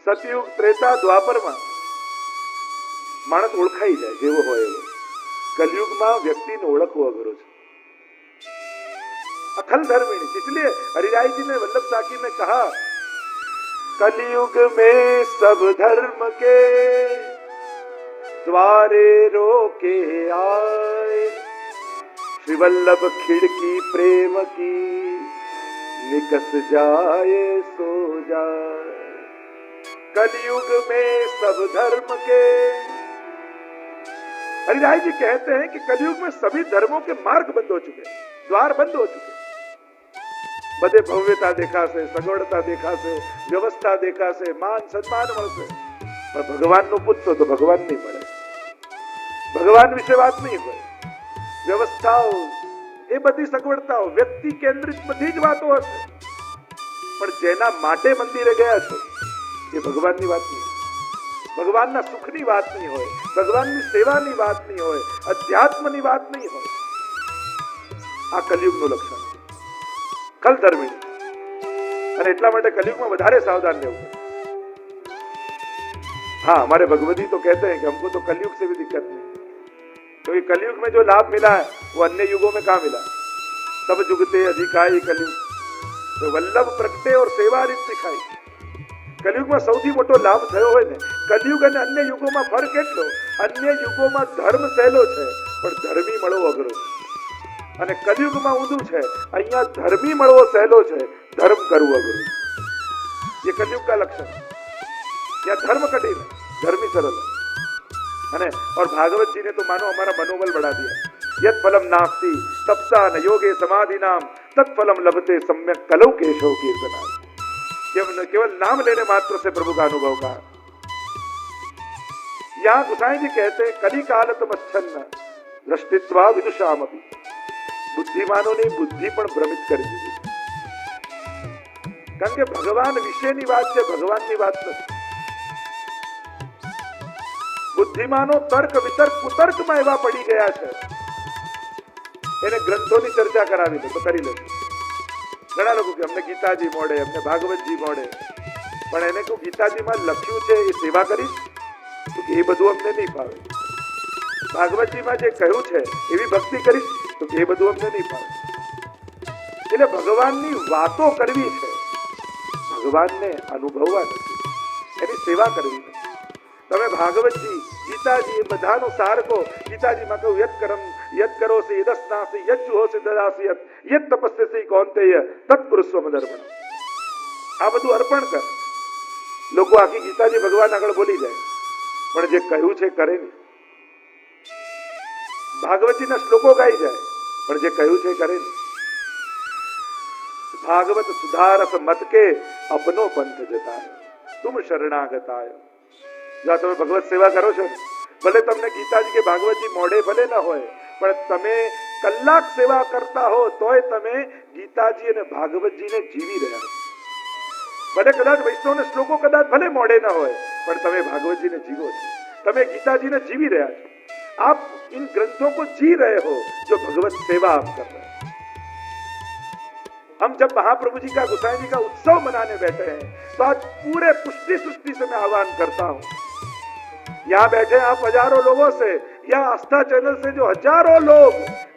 સતયુગ ત્રેતા દ્વાપરમાં માણસ ઓળખાઈ જાય જેવો હોય એવો. कलयुग व्यक्ति ने ओळखવો अघरो છે. अखल धर्मिणी, इसलिए हरिराय जी ने वल्लभ साकी में कहा, कलयुग में सब धर्म के द्वारे रोके आए, श्री वल्लभ खिड़की प्रेम की निकस जाए सो जाए. कलयुग में सब धर्म के, हरिराय जी कहते हैं कि कलयुग में सभी धर्मों के मार्ग बंद हो चुके, द्वार बंद हो चुके. बधे भव्यता देखाशे, सगवड़ता देखाशे, व्यवस्था देखाशे, मान सन्मान मळशे, पण भगवानનો પૂછશો તો ભગવાન નહીં મળે. ભગવાન વિશે વાત નહીં હોય. વ્યવસ્થાઓ એ બધી સગવડતાઓ વ્યક્તિ કેન્દ્રિત બધી જ વાતો હશે, પણ જેના માટે મંદિરે ગયા છો એ ભગવાનની વાત નહીં, ભગવાનના સુખની વાત નહીં હોય, ભગવાનની સેવાની વાત નહીં હોય, અધ્યાત્મની વાત નહીં હોય. આ કલયુગનું લક્ષણ, કલ ધર્મિણી. અને એટલા માટે कलयुग में વધારે સાવધાन રહેવું. हाँ, हमारे भगवती तो कहते हैं कि हमको तो कलयुग से भी दिक्कत नहीं, क्योंकि तो कलयुग में जो लाभ मिला है वो अन्य युगों में कहाँ मिला. सब जुगते अधिकाई कलयुग, तो वल्लभ प्रगटे और सेवा રીત શીખાઈ. કલયુગમાં સૌથી મોટો લાભ થયો હોય ને, કલયુગ અને અન્ય યુગોમાં ફરક એટલો, અન્ય યુગોમાં ધર્મ સહેલો છે પણ ધર્મી મળવો અઘરો છે, અને કલયુગમાં ઊંધું છે, અહીંયા ધર્મી મળવો સહેલો છે, ધર્મ કરવું અઘરું. ये कलयुग का लक्षण. या धर्म कठिन, धर्मी सरल. अने और भागवत जी ने तो मानो हमारा मनोबल बढ़ा दिया. यत् फलम नास्ति तपसा न योगे समाधि नाम तत्फलम लभते सम्यक कलौ केशव कीर्तना. केवल नाम लेने मात्र से प्रभु का अनुभव का. यहाँ गोसाई जी कहते हैं, कली काल तमच्छन्न दृष्टित्वा विदुषामपि. बुद्धिमानों ने बुद्धि पण भ्रमित કરી દીધી. કારણ કે ભગવાન વિશેની વાત છે, ભગવાનની વાત નથી. બુદ્ધિમાનો તર્ક વિતર્ક કુતર્કમાં એવા પડી ગયા છે, એને ગ્રંથોની ચર્ચા કરાવી દે તો કરી લે. ઘણા લોકો કે અમને ગીતાજી મોડે, અમને ભાગવતજી મોડે, પણ એને કહું ગીતાજીમાં લખ્યું છે એ સેવા કરીશ તો કે એ બધું અમને નહીં ફાવે. ભાગવતજીમાં જે કહ્યું છે એવી ભક્તિ કરીશ તો કે એ બધું અમને નહીં ફાવે. એટલે ભગવાનની વાતો કરવી છે, ભગવાનને અનુભવવા નથી, એની સેવા કરવી નથી. તમે ભાગવતજી, ગીતાજી એ બધાનો સાર કહો. ગીતાજીમાં કહ્યું, યત કરમ યત કરોસી યદસ્નાસી યત જુહોસી દદાસી યત તપસ્યસી કૌંતેય તત્કુરુસ્વ મદર્પણ. આ બધું અર્પણ કર. લોકો આખી ગીતાજી ભગવાન આગળ બોલી જાય, પણ જે કહ્યું છે કરે નહીં. ભાગવતજીના શ્લોકો ગાઈ જાય, પણ જે કહ્યું છે કરે નહીં. भागवत सुधारस मत के अपनो पंथ जताय, तुम शरणागताय. જો તમે ભગવત સેવા કરો છો, ભલે તમને ગીતાજી કે ભાગવતજી મોઢે ભલે ન હોય, પણ તમે કલાક સેવા કરતા હો તોય તમે ગીતાજી અને ભાગવતજીને જીવી રહ્યા છો. ભલે કદાચ વૈષ્ણવના શ્લોકો કદાચ ભલે મોઢે ન હોય, પણ તમે ભાગવતજીને જીવો છો, તમે ગીતાજીને જીવી રહ્યા છો. आप इन ग्रंथों को जी रहे हो जो भगवत सेवा आप कर रहे हो. हम जब महाप्रभु जी का, गोसाई जी का उत्सव मनाने बैठे हैं, तो आज पूरे पुष्टि सृष्टि से मैं आह्वान करता हूं. यहाँ बैठे आप हजारों लोगों से, या आस्था चैनल से जो हजारों लोग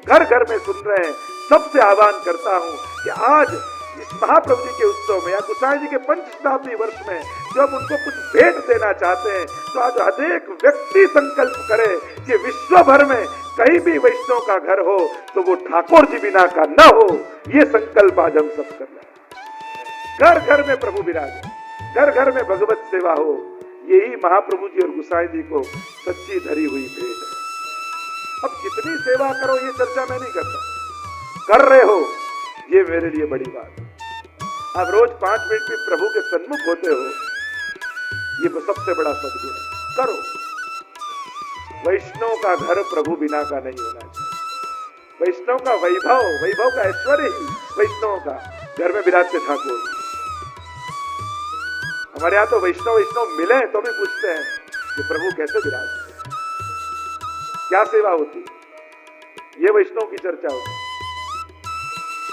घर घर में सुन रहे हैं, सबसे आह्वान करता हूं कि आज इस महाप्रभु जी के उत्सव में या गोसाई जी के पंचशताब्दी वर्ष में जब उनको कुछ भेंट देना चाहते हैं, तो आज हर एक व्यक्ति संकल्प करे कि विश्व भर में कहीं भी वैष्णव का घर हो तो वो ठाकुर जी बिना का न हो. ये संकल्प आज हम सब कर रहे हैं. घर घर में प्रभु विराजे, घर घर में भगवत सेवा हो. यही महाप्रभु जी और गोसाई जी को सच्ची धरी हुई भेंट है. अब कितनी सेवा करो ये चर्चा मैं नहीं करता, कर रहे हो ये मेरे लिए बड़ी बात है. आप रोज 5 मिनट भी प्रभु के सन्मुख होते हो, ये सबसे बड़ा सद्गुण है. करो. वैष्णव का घर प्रभु बिना का नहीं होना चाहिए. वैष्णव का वैभव, वैभव का ऐश्वर्य ही वैष्णव का घर में विराजते ठाकुर. हमारे यहाँ तो वैष्णव मिले तो भी पूछते हैं कि प्रभु कैसे विराजते, क्या सेवा होती, ये वैष्णव की चर्चा होती.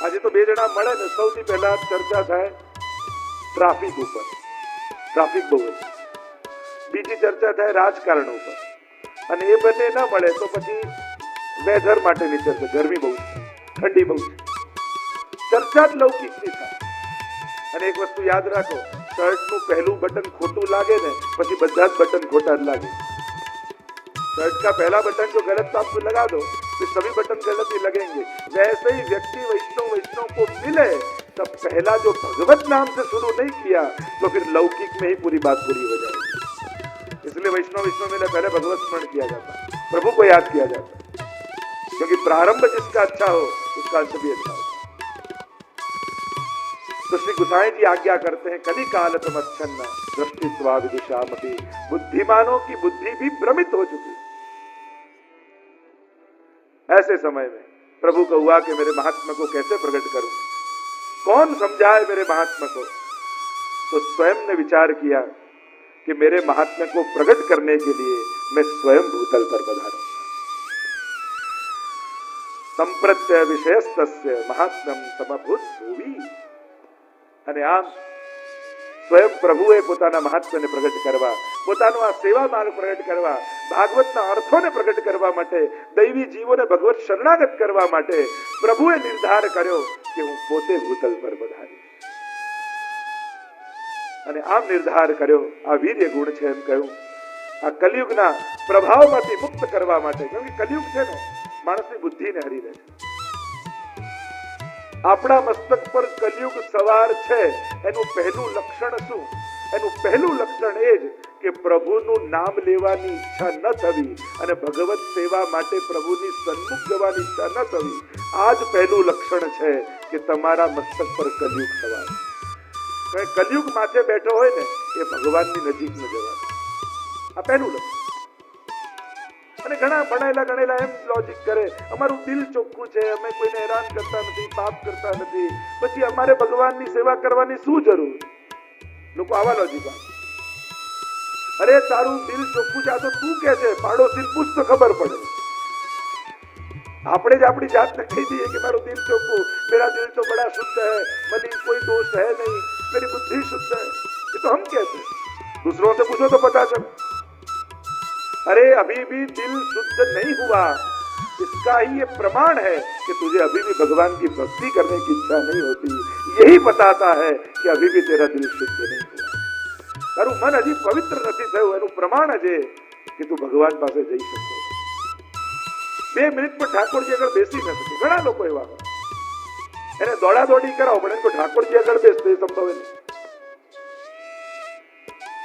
આજે તો બે જણા મળે ને સૌથી પહેલા ચર્ચા થાય ટ્રાફિક ઉપર. ટ્રાફિક બહુ છે. બીજી ચર્ચા થાય રાજકારણ ઉપર, અને એ બંને ન મળે તો પછી વેધર માટેની ચર્ચા, ગરમી બહુ છે, ઠંડી બહુ છે, ચર્ચા જ લૌકિકની થાય. અને એક વસ્તુ યાદ રાખો, શર્ટનું પહેલું બટન ખોટું લાગે ને પછી બધા જ બટન ખોટા જ લાગે. शर्ट का पहला बटन जो गलत तो आप लगा दो, फिर सभी बटन गलत ही लगेंगे. वैसे ही व्यक्ति वैष्णव को मिले तब पहला जो भगवत नाम से शुरू नहीं किया तो फिर लौकिक में ही पूरी बात पूरी हो जाएगी. इसलिए वैष्णव मिले पहले भगवत स्मरण किया जाता, प्रभु को याद किया जाता, क्योंकि प्रारंभ जिसका अच्छा हो उसका अंत भी अच्छा हो. तो श्री गुसाई जी आज्ञा करते हैं, कली काल तमच्छन्न दृष्टित्वा विदुषामपि. बुद्धिमानों की बुद्धि भी भ्रमित हो चुकी. ऐसे समय में प्रभु को हुआ कि मेरे महात्मा को कैसे प्रकट करूं, कौन समझाए मेरे महात्मा को. तो स्वयं ने विचार किया कि मेरे महात्मा को प्रकट करने के लिए मैं स्वयं भूतल पर पधारूं. संप्रत्य विषयस्तस्य महात्म्यम समभूत भूवि. અને આમ સ્વયં પ્રભુએ પોતાના મહાત્મ્યને પ્રગટ કરવા, પોતાનો આ સેવા માર્ગ પ્રગટ કરવા, ભાગવતના અર્થોને પ્રગટ કરવા માટે, દૈવી જીવોને ભગવત શરણાગત કરવા માટે પ્રભુએ નિર્ધાર કર્યો કે હું પોતે ભૂતલ પર પધારીશ. અને આમ નિર્ધાર કર્યો, આ વીર્ય ગુણ છે એમ કહ્યું, આ કલિયુગના પ્રભાવમાંથી મુક્ત કરવા માટે. કેમ કે કલિયુગ છે ને માણસની બુદ્ધિને હરી લે છે. આપણા મસ્તક પર કલિયુગ સવાર છે એનું પહેલું લક્ષણ શું? એનું પહેલું લક્ષણ એ જ કે પ્રભુનું નામ લેવાની ઈચ્છા ન થવી અને ભગવત સેવા માટે પ્રભુની સન્મુખ જવાની ઈચ્છા ન થવી. આ જ પહેલું લક્ષણ છે કે તમારા મસ્તક પર કલિયુગ સવાર. કલિયુગ માથે બેઠો હોય ને એ ભગવાનની નજીક ન જવાનું. આ પહેલું લક્ષણ. અને ઘણા ભણેલા એમ લોજિક કરે, અમારું દિલ ચોખ્ખું છે, અમે કોઈને હેરાન કરતા નથી, પાપ કરતા નથી, પછી અમારે ભગવાનની સેવા કરવાની શું જરૂર? લોકો આવા લોજિક આપે. અરે તારું દિલ ચોખ્ખું છે આ તો તું કે છે, પાડોશી પૂછ તો ખબર પડે. આપણે જ આપણી જાતને કહી દઈએ કે મારું દિલ ચોખ્ખું, मेरा दिल तो बड़ा शुद्ध है, मनी कोई दोष है नहीं, मेरी बुद्धि शुद्ध है, ये तो हम कहते हैं. दूसरों से पूछो तो पता चले. अरे अभी भी दिल शुद्ध नहीं हुआ, इसका ही ये प्रमाण है कि तुझे अभी भी भगवान की भक्ति करने की इच्छा नहीं होती. यही बताता है कि अभी भी तेरा दिल शुद्ध नहीं हुआ. તારું મન હજી પવિત્ર નથી થયું એનું પ્રમાણ છે કે તું ભગવાન પાસે જઈ શકતો. 2 મિનિટ પર ઠાકોરજી આગળ બેસી ન શકે. ઘણા લોકો એવા હોય, એને દોડા દોડી કરાવો પણ એને ઠાકોરજી આગળ બેસતો એ સંભવ નથી.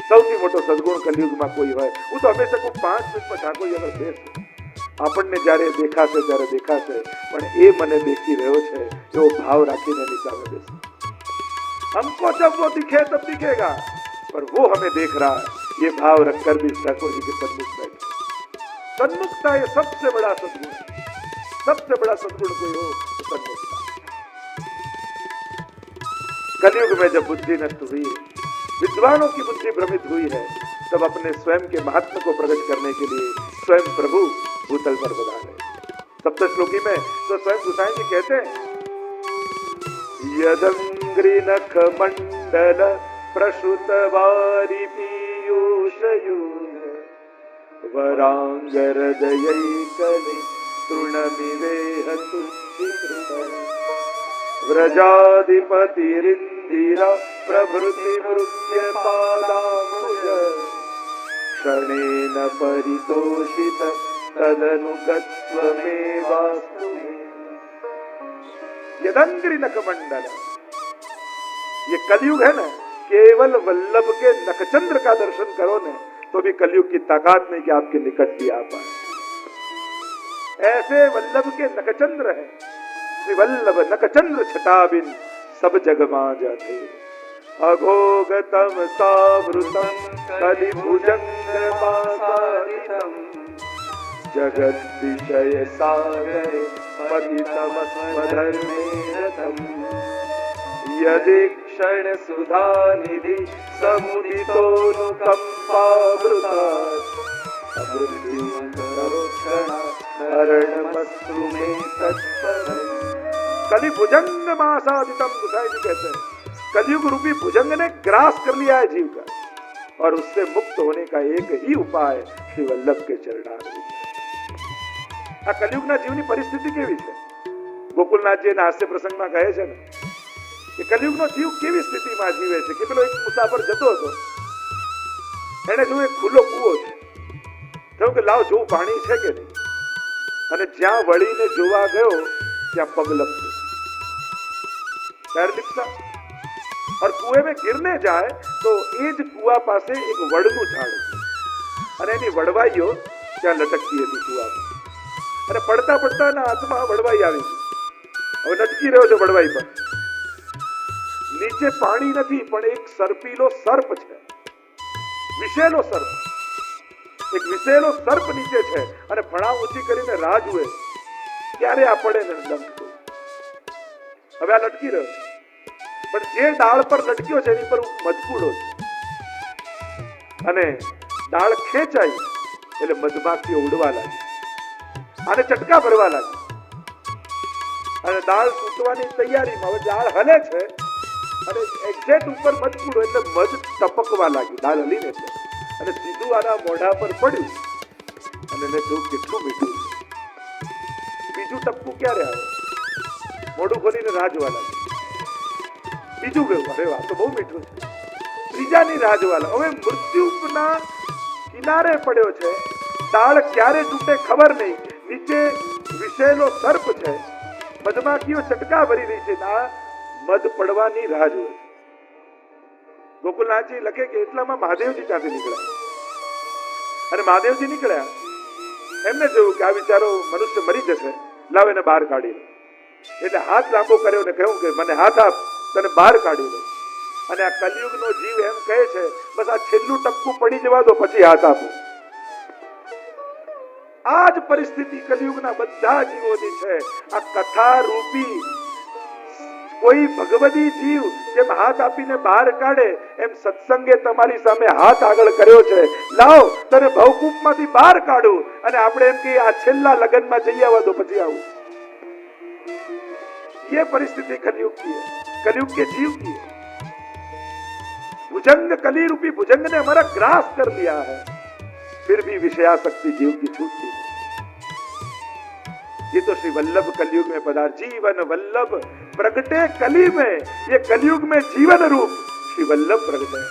સૌથી મોટો સદગુણ કલિયુગમાં કોઈ હોય, હું તો હંમેશા કોઈ 5 મિનિટ પર ઠાકોરજી આગળ બેસ. આપણને જ્યારે દેખાશે ત્યારે દેખાશે, પણ એ મને દેખી રહ્યો છે એવો ભાવ રાખીને એની સામે બેસ. हमको जब वो दिखे तब दिखेगा, पर वो हमें देख रहा है, ये भाव रखकर भी ठाकुर जी के सन्मुख बैठे. सन्मुखता ये सबसे बड़ा सदगुण है. सबसे बड़ा सदगुण कोई हो तो सन्मुखता. कलयुग में जब बुद्धि नष्ट हुई है, विद्वानों की बुद्धि भ्रमित हुई है, तब अपने स्वयं के महात्मा को प्रकट करने के लिए स्वयं प्रभु भूतल पर पधारे. सप्तश्लोकी में तो स्वयं गोसाई जी कहते हैं, यदंग्रि नख मंडल प्रसुत वारी पीयूषयून वरांगर दयैकनि तृणमिवेह तुच्छिकृत व्रजाधिपतिरिन्दिरा प्रभृति मृत्य पादाम्बुज क्षणेन परितोषित तदनुगत्वमेवास्तु मे. यदंग्रि नख मंडल, ये कलयुग है ना, केवल वल्लभ के नखचंद्र का दर्शन करो ने तो भी कलयुग की ताकत नहीं कि आपके निकट भी आ पाए. ऐसे वल्लभ के नखचंद्र है. श्री वल्लभ नखचंद्र छटाबिन सब जग जाते. अघोगतम सावृतम कलिभुजंगमासारितम जगत विषय सागर पतितमस्मधर्मे रतम. यदि क्षण सुधा निधि समुदितोनुकंपावृता अरणमस्तु मे तत्परम्. कलि भुजंग मासादितम, गोसाई जी कहते हैं कलयुग रूपी भुजंग ने ग्रास कर लिया है जीव का. और उससे मुक्त होने का एक ही उपाय श्री वल्लभ के चरणारविंद। આ કલિયુગના જીવની પરિસ્થિતિ કેવી છે? ગોકુલનાથજી એના હાસ્ય પ્રસંગમાં કહે છે ને કે કલિયુગનો જીવ કેવી સ્થિતિમાં જીવે છે કે પેલો એક મુસાફર જતો હતો, એને જોયું એક ખુલ્લો કૂવો છે, થયું કે લાવ જોવું પાણી છે કે નહીં, અને જ્યાં વળીને જોવા ગયો ત્યાં પગ લપસ્યો, पैर लिपसा और कुएं में गिरने जाए तो એ જ કુવા પાસે એક વડનું ઝાડ હતું અને એની વડવાઈઓ ત્યાં લટકતી હતી કુવામાં, અને પડતા પડતા ના હાથમાં વડવાઈ આવી, હવે લટકી રહ્યો છે વડવાઈ પર, નીચે પાણી નથી પણ એક સર્પીલો સર્પ છે, વિશેલો સર્પ, એક વિશેલો સર્પ નીચે છે અને ફણા ઊંચી કરીને રાહ જુએ ક્યારે આ પડે ને લંઘતો, હવે આ લટકી રહ્યો છે પણ જે ડાળ પર લટક્યો છે એની પર મજકૂડો છે અને ડાળ ખેંચાઈ એટલે મધમાખીઓ ઉડવા લાગી અને ચટકા ભરવા લાગી અને ડાળ તૂટવાની તૈયારીમાં, હવે ડાળ હલે છે અને એક્ઝેક્ટ ઉપર મજકૂડો એટલે મધ ટપકવા લાગી ડાળ હલીને એટલે, અને સીધું આના મોઢા પર પડ્યું અને એને જોયું કેટલું મીઠું છે, બીજું ટપકું ક્યારે આવે, મોઢું ખોલીને રાહ જોવા લાગી, બીજું ગયું, અરે વાહ તો બહુ મીઠું છે, ત્રીજાની રાહ જોવા લાગી, હવે મૃત્યુના કિનારે પડ્યો છે, ડાળ ક્યારે તૂટે ખબર નહીં, નીચે વિશેલો સર્પ છે, મધમાખીઓ ચટકા ભરી રહી છે, આ મધ પડવાની રાહ જોવે છે. ગોકુલનાથજી લખે કે એટલામાં મહાદેવજી ત્યાંથી નીકળ્યા, અને મહાદેવજી નીકળ્યા એમને જોયું કે આ વિચારો મનુષ્ય મરી જશે, લાવ એને બહાર કાઢી લો, એટલે હાથ લાંબો કર્યો ને કહ્યું કે મને હાથ આપ, તને બહાર કાઢી લો. અને આ કલિયુગનો જીવ એમ કહે છે બસ આ છેલ્લું ટપકું પડી જવા દો પછી હાથ આપો. આ જ પરિસ્થિતિ કલિયુગના બધા જીવોની છે. આ કથા રૂપી કોઈ ભગવદી જીવ જેમ હાથ આપીને બહાર કાઢે એમ સત્સંગે તમારી સામે હાથ આગળ કર્યો છે, લાવ તને ભવકૂપમાંથી બહાર કાઢું, અને આપણે એમ કે આ છેલ્લા લગ્નમાં જઈ આવવા દો પછી આવું. ये परिस्थिति कलयुग की है, कलयुग के जीव की है. भुजंग कली रूपी भुजंग ने हमारा ग्रास कर लिया है, फिर भी विषयासक्ति जीव की छूटती नहीं. ये तो श्री वल्लभ कलयुग में पधार, जीवन वल्लभ प्रगटे कली में, ये कलयुग में जीवन रूप श्री वल्लभ प्रगटे.